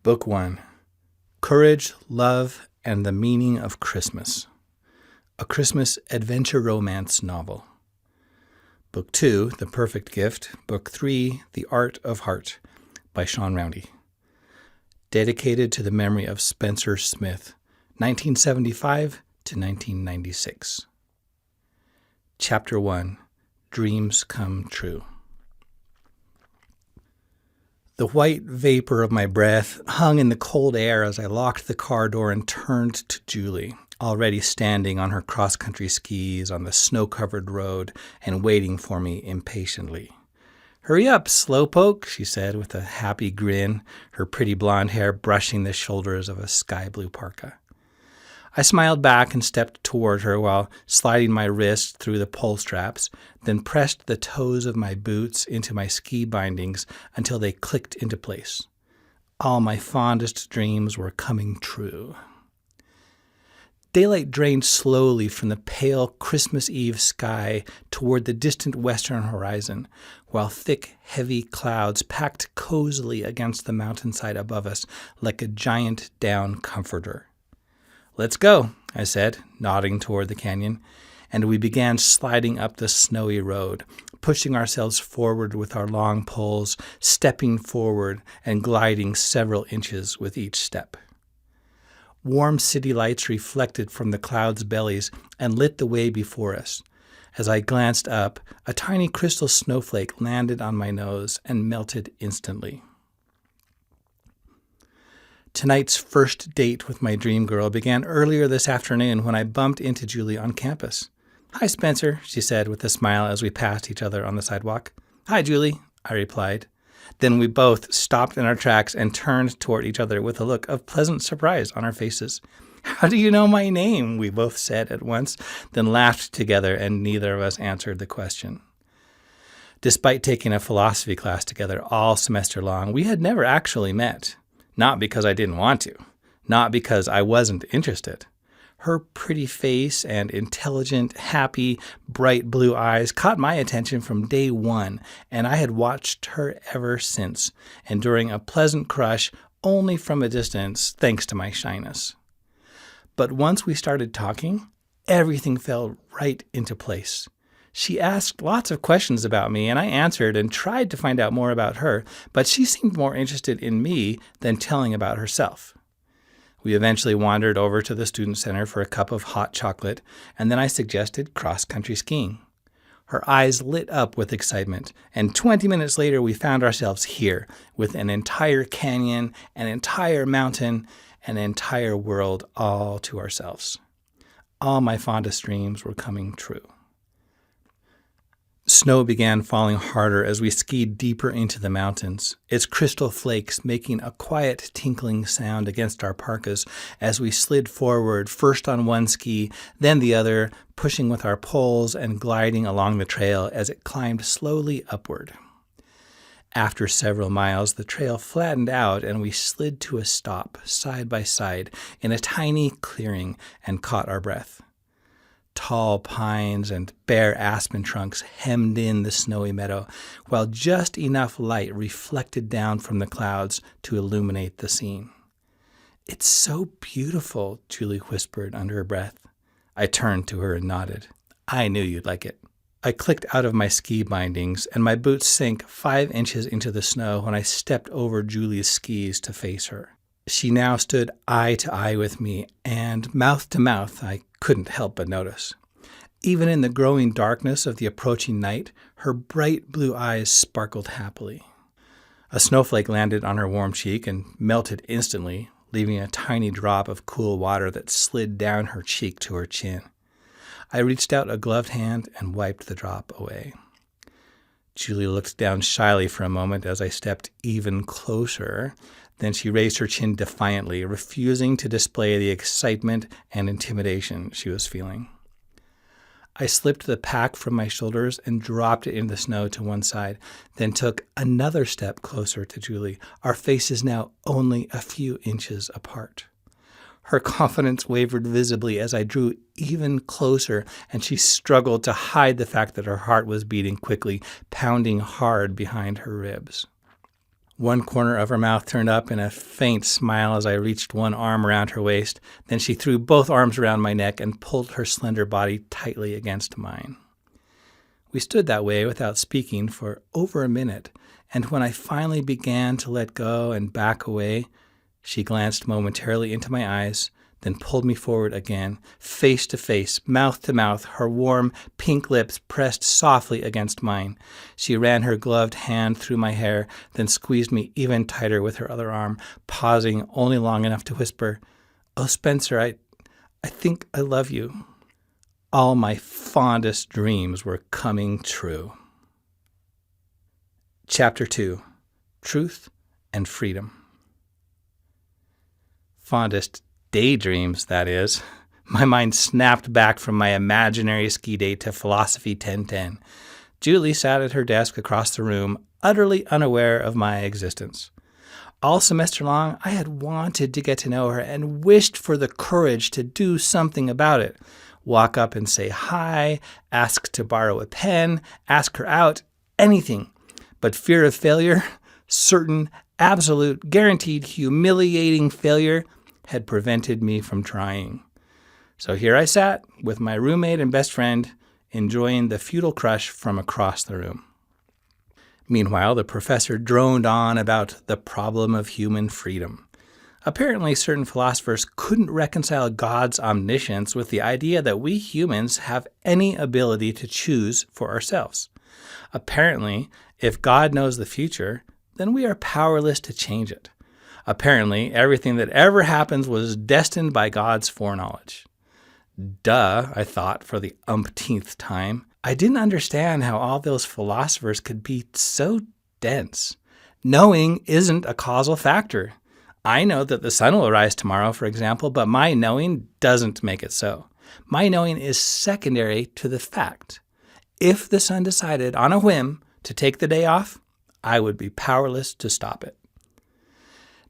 Book 1. Courage, Love, and the Meaning of Christmas. A Christmas adventure romance novel. Book 2, The Perfect Gift. Book 3, The Art of Heart, by Sean Roundy. Dedicated to the memory of Spencer Smith, 1975 to 1996. Chapter 1, Dreams Come True. The white vapor of my breath hung in the cold air as I locked the car door and turned to Julie, already standing on her cross-country skis on the snow-covered road and waiting for me impatiently. "Hurry up, slowpoke," she said with a happy grin, her pretty blonde hair brushing the shoulders of a sky-blue parka. I smiled back and stepped toward her while sliding my wrist through the pole straps, then pressed the toes of my boots into my ski bindings until they clicked into place. All my fondest dreams were coming true. Daylight drained slowly from the pale Christmas Eve sky toward the distant western horizon, while thick, heavy clouds packed cozily against the mountainside above us like a giant down comforter. "Let's go," I said, nodding toward the canyon, and we began sliding up the snowy road, pushing ourselves forward with our long poles, stepping forward and gliding several inches with each step. Warm city lights reflected from the clouds' bellies and lit the way before us. As I glanced up, a tiny crystal snowflake landed on my nose and melted instantly. Tonight's first date with my dream girl began earlier this afternoon when I bumped into Julie on campus. "Hi, Spencer," she said with a smile as we passed each other on the sidewalk. "Hi, Julie," I replied. Then we both stopped in our tracks and turned toward each other with a look of pleasant surprise on our faces. "How do you know my name?" we both said at once, then laughed together, and neither of us answered the question. Despite taking a philosophy class together all semester long, we had never actually met. Not because I didn't want to, not because I wasn't interested. Her pretty face and intelligent, happy, bright blue eyes caught my attention from day one, and I had watched her ever since, enduring a pleasant crush only from a distance thanks to my shyness. But once we started talking, everything fell right into place. She asked lots of questions about me, and I answered and tried to find out more about her, but she seemed more interested in me than telling about herself. We eventually wandered over to the student center for a cup of hot chocolate, and then I suggested cross-country skiing. Her eyes lit up with excitement, and 20 minutes later we found ourselves here with an entire canyon, an entire mountain, an entire world all to ourselves. All my fondest dreams were coming true. Snow began falling harder as we skied deeper into the mountains, its crystal flakes making a quiet tinkling sound against our parkas as we slid forward, first on one ski, then the other, pushing with our poles and gliding along the trail as it climbed slowly upward. After several miles, the trail flattened out and we slid to a stop, side by side, in a tiny clearing and caught our breath. Tall pines and bare aspen trunks hemmed in the snowy meadow, while just enough light reflected down from the clouds to illuminate the scene. "It's so beautiful," Julie whispered under her breath. I turned to her and nodded. "I knew you'd like it." I clicked out of my ski bindings, and my boots sank 5 inches into the snow when I stepped over Julie's skis to face her. She now stood eye to eye with me, and mouth to mouth, I couldn't help but notice. Even in the growing darkness of the approaching night, her bright blue eyes sparkled happily. A snowflake landed on her warm cheek and melted instantly, leaving a tiny drop of cool water that slid down her cheek to her chin. I reached out a gloved hand and wiped the drop away. Julie looked down shyly for a moment as I stepped even closer. Then she raised her chin defiantly, refusing to display the excitement and intimidation she was feeling. I slipped the pack from my shoulders and dropped it in the snow to one side, then took another step closer to Julie, our faces now only a few inches apart. Her confidence wavered visibly as I drew even closer, and she struggled to hide the fact that her heart was beating quickly, pounding hard behind her ribs. One corner of her mouth turned up in a faint smile as I reached one arm around her waist. Then she threw both arms around my neck and pulled her slender body tightly against mine. We stood that way without speaking for over a minute, and when I finally began to let go and back away, she glanced momentarily into my eyes, then pulled me forward again, face to face, mouth to mouth, her warm, pink lips pressed softly against mine. She ran her gloved hand through my hair, then squeezed me even tighter with her other arm, pausing only long enough to whisper, "Oh, Spencer, I think I love you." All my fondest dreams were coming true. Chapter 2. Truth and Freedom. Fondest daydreams, that is. My mind snapped back from my imaginary ski date to Philosophy 1010. Julie sat at her desk across the room, utterly unaware of my existence. All semester long, I had wanted to get to know her and wished for the courage to do something about it. Walk up and say hi, ask to borrow a pen, ask her out, anything. But fear of failure, certain, absolute, guaranteed, humiliating failure, had prevented me from trying. So here I sat with my roommate and best friend, enjoying the futile crush from across the room. Meanwhile, the professor droned on about the problem of human freedom. Apparently, certain philosophers couldn't reconcile God's omniscience with the idea that we humans have any ability to choose for ourselves. Apparently, if God knows the future, then we are powerless to change it. Apparently, everything that ever happens was destined by God's foreknowledge. Duh, I thought for the umpteenth time. I didn't understand how all those philosophers could be so dense. Knowing isn't a causal factor. I know that the sun will rise tomorrow, for example, but my knowing doesn't make it so. My knowing is secondary to the fact. If the sun decided on a whim to take the day off, I would be powerless to stop it.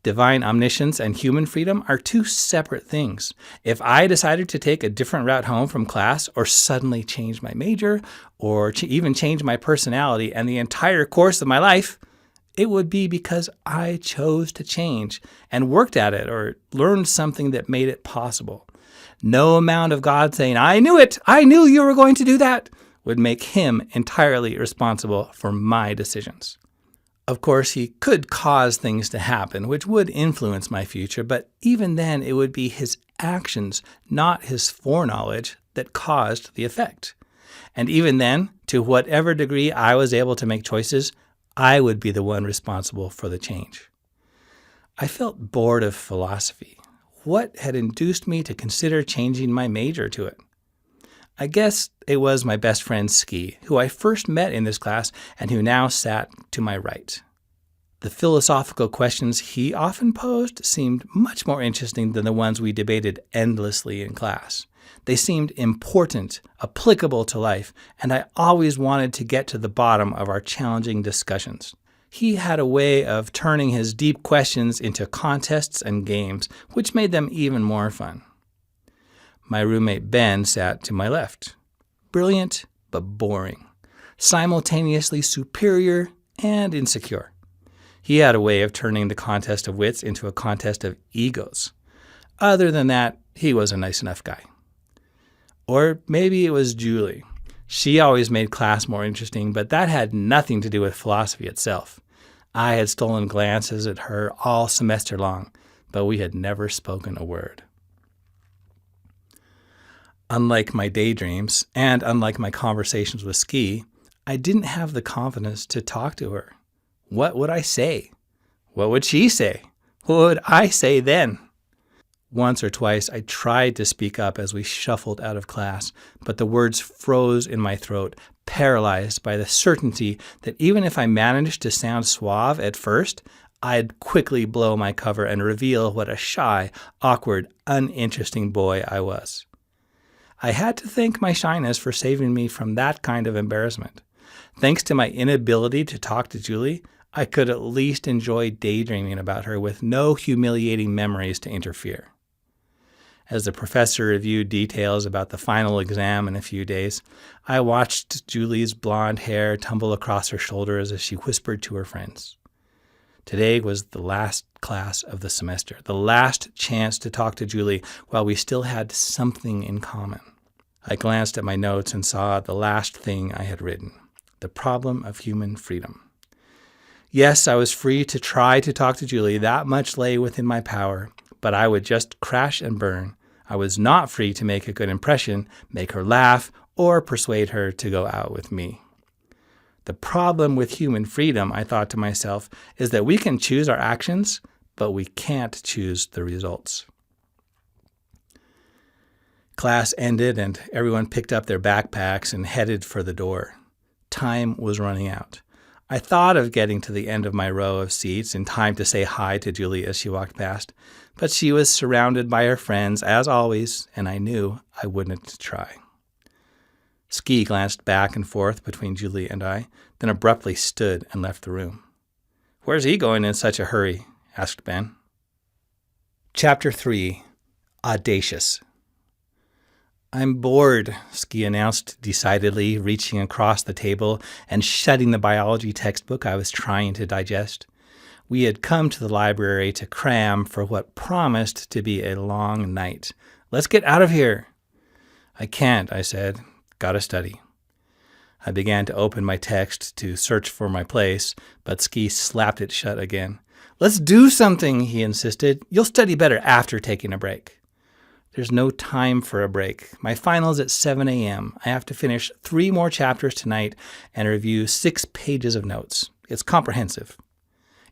Divine omniscience and human freedom are two separate things. If I decided to take a different route home from class or suddenly change my major or even change my personality and the entire course of my life, it would be because I chose to change and worked at it or learned something that made it possible. No amount of God saying, "I knew it, I knew you were going to do that," would make him entirely responsible for my decisions. Of course, he could cause things to happen, which would influence my future, but even then it would be his actions, not his foreknowledge, that caused the effect. And even then, to whatever degree I was able to make choices, I would be the one responsible for the change. I felt bored of philosophy. What had induced me to consider changing my major to it? I guess it was my best friend Ski, who I first met in this class and who now sat to my right. The philosophical questions he often posed seemed much more interesting than the ones we debated endlessly in class. They seemed important, applicable to life, and I always wanted to get to the bottom of our challenging discussions. He had a way of turning his deep questions into contests and games, which made them even more fun. My roommate Ben sat to my left. Brilliant, but boring. Simultaneously superior and insecure. He had a way of turning the contest of wits into a contest of egos. Other than that, he was a nice enough guy. Or maybe it was Julie. She always made class more interesting, but that had nothing to do with philosophy itself. I had stolen glances at her all semester long, but we had never spoken a word. Unlike my daydreams, and unlike my conversations with Ski, I didn't have the confidence to talk to her. What would I say? What would she say? What would I say then? Once or twice, I tried to speak up as we shuffled out of class, but the words froze in my throat, paralyzed by the certainty that even if I managed to sound suave at first, I'd quickly blow my cover and reveal what a shy, awkward, uninteresting boy I was. I had to thank my shyness for saving me from that kind of embarrassment. Thanks to my inability to talk to Julie, I could at least enjoy daydreaming about her with no humiliating memories to interfere. As the professor reviewed details about the final exam in a few days, I watched Julie's blonde hair tumble across her shoulders as she whispered to her friends. Today was the last class of the semester, the last chance to talk to Julie while we still had something in common. I glanced at my notes and saw the last thing I had written, the problem of human freedom. Yes, I was free to try to talk to Julie. That much lay within my power, but I would just crash and burn. I was not free to make a good impression, make her laugh, or persuade her to go out with me. The problem with human freedom, I thought to myself, is that we can choose our actions, but we can't choose the results. Class ended and everyone picked up their backpacks and headed for the door. Time was running out. I thought of getting to the end of my row of seats in time to say hi to Julie as she walked past, but she was surrounded by her friends, as always, and I knew I wouldn't try. Ski glanced back and forth between Julie and I, then abruptly stood and left the room. "Where's he going in such a hurry?" asked Ben. Chapter 3. Audacious. "I'm bored," Ski announced decidedly, reaching across the table and shutting the biology textbook I was trying to digest. We had come to the library to cram for what promised to be a long night. "Let's get out of here." "I can't," I said. "Gotta study." I began to open my text to search for my place, but Ski slapped it shut again. "Let's do something," he insisted. "You'll study better after taking a break." "There's no time for a break. My final's at 7 a.m. I have to finish 3 more chapters tonight and review 6 pages of notes. It's comprehensive."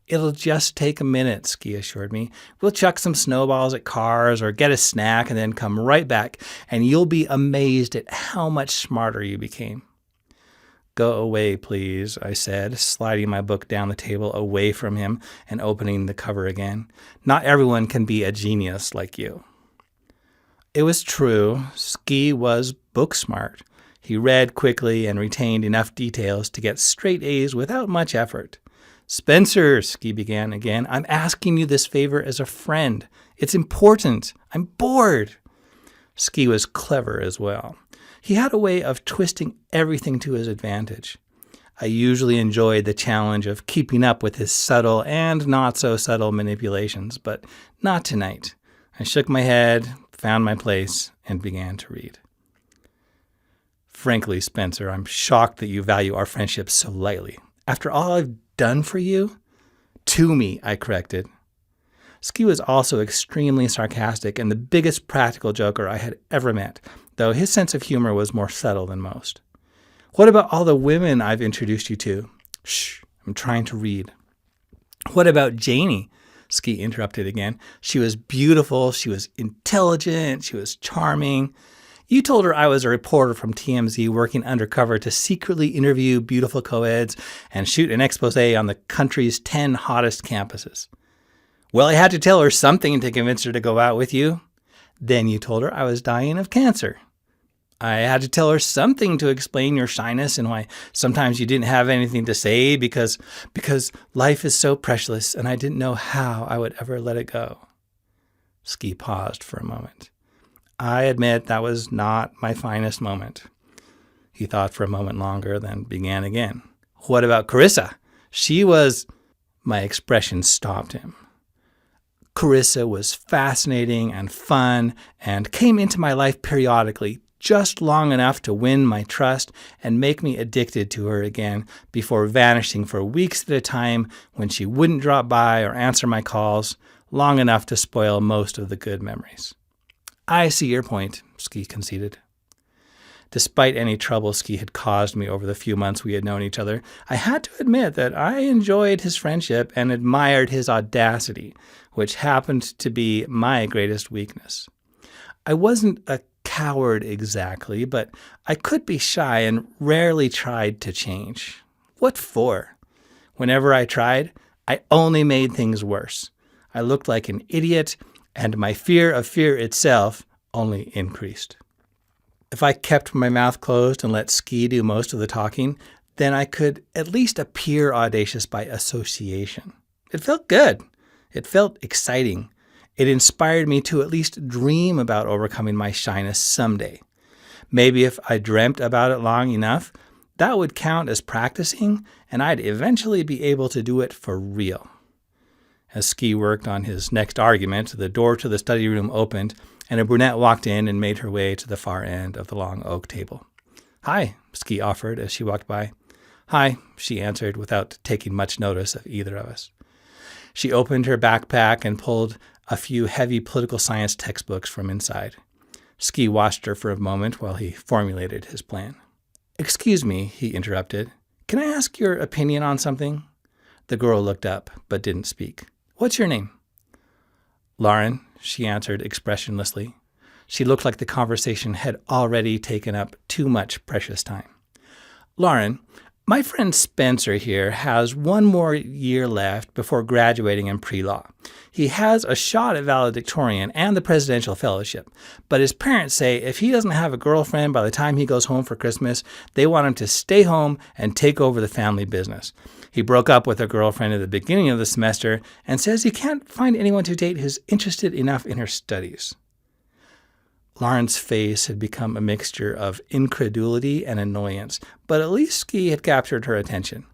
"It'll just take a minute," Ski assured me. "We'll chuck some snowballs at cars or get a snack and then come right back, and you'll be amazed at how much smarter you became." "Go away, please," I said, sliding my book down the table away from him and opening the cover again. "Not everyone can be a genius like you." It was true. Ski was book smart. He read quickly and retained enough details to get straight A's without much effort. "Spencer," Ski began again, "I'm asking you this favor as a friend. It's important. I'm bored." Ski was clever as well. He had a way of twisting everything to his advantage. I usually enjoyed the challenge of keeping up with his subtle and not so subtle manipulations, but not tonight. I shook my head, found my place, and began to read. "Frankly, Spencer, I'm shocked that you value our friendship so lightly. After all I've done for you?" "To me," I corrected. Ski was also extremely sarcastic and the biggest practical joker I had ever met, though his sense of humor was more subtle than most. "What about all the women I've introduced you to?" "Shh, I'm trying to read." "What about Janie?" Ski interrupted again. "She was beautiful, she was intelligent, she was charming. You told her I was a reporter from TMZ working undercover to secretly interview beautiful co-eds and shoot an expose on the country's 10 hottest campuses." "Well, I had to tell her something to convince her to go out with you." "Then you told her I was dying of cancer." "I had to tell her something to explain your shyness and why sometimes you didn't have anything to say because life is so precious and I didn't know how I would ever let it go." Ski paused for a moment. I admit that was not my finest moment. He thought for a moment longer, then began again. "What about Carissa? She was—" My expression stopped him. "Carissa was fascinating and fun and came into my life periodically, just long enough to win my trust and make me addicted to her again before vanishing for weeks at a time when she wouldn't drop by or answer my calls, long enough to spoil most of the good memories." "I see your point," Ski conceded. Despite any trouble Ski had caused me over the few months we had known each other, I had to admit that I enjoyed his friendship and admired his audacity, which happened to be my greatest weakness. I wasn't a coward exactly, but I could be shy and rarely tried to change. What for? Whenever I tried, I only made things worse. I looked like an idiot, and my fear of fear itself only increased. If I kept my mouth closed and let Ski do most of the talking, then I could at least appear audacious by association. It felt good. It felt exciting. It inspired me to at least dream about overcoming my shyness someday. Maybe if I dreamt about it long enough, that would count as practicing, and I'd eventually be able to do it for real. As Ski worked on his next argument, the door to the study room opened, and a brunette walked in and made her way to the far end of the long oak table. "Hi," Ski offered as she walked by. "Hi," she answered without taking much notice of either of us. She opened her backpack and pulled a few heavy political science textbooks from inside. Ski watched her for a moment while he formulated his plan. "Excuse me," he interrupted. "Can I ask your opinion on something?" The girl looked up, but didn't speak. "What's your name?" "Lauren," she answered expressionlessly. She looked like the conversation had already taken up too much precious time. "Lauren, my friend Spencer here has one more year left before graduating in pre-law. He has a shot at valedictorian and the presidential fellowship, but his parents say if he doesn't have a girlfriend by the time he goes home for Christmas, they want him to stay home and take over the family business. He broke up with a girlfriend at the beginning of the semester and says he can't find anyone to date who's interested enough in her studies." Lauren's face had become a mixture of incredulity and annoyance, but at least Ski had captured her attention.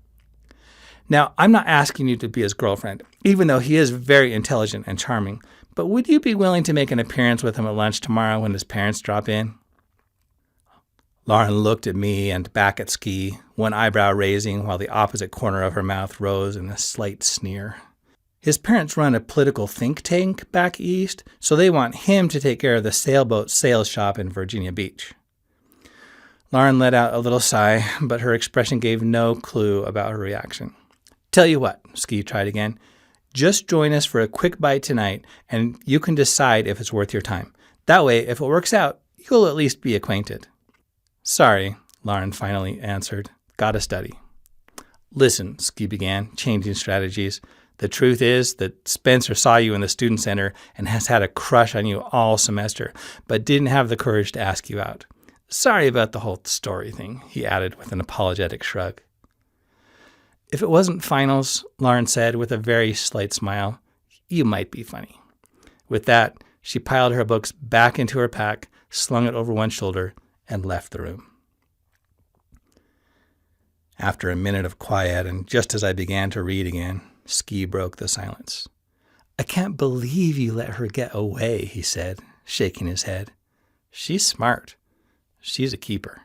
"Now, I'm not asking you to be his girlfriend, even though he is very intelligent and charming, but would you be willing to make an appearance with him at lunch tomorrow when his parents drop in?" Lauren looked at me and back at Ski, one eyebrow raising while the opposite corner of her mouth rose in a slight sneer. "His parents run a political think tank back east, so they want him to take care of the sailboat sales shop in Virginia Beach." Lauren let out a little sigh, but her expression gave no clue about her reaction. "Tell you what," Ski tried again. "Just join us for a quick bite tonight, and you can decide if it's worth your time. That way, if it works out, you'll at least be acquainted." "Sorry," Lauren finally answered. "Gotta study." "Listen," Ski began, changing strategies. "The truth is that Spencer saw you in the student center and has had a crush on you all semester, but didn't have the courage to ask you out. Sorry about the whole story thing," he added with an apologetic shrug. "If it wasn't finals," Lauren said with a very slight smile, "you might be funny." With that, she piled her books back into her pack, slung it over one shoulder, and left the room. After a minute of quiet, and just as I began to read again, Ski broke the silence. "I can't believe you let her get away," he said, shaking his head. "She's smart. She's a keeper."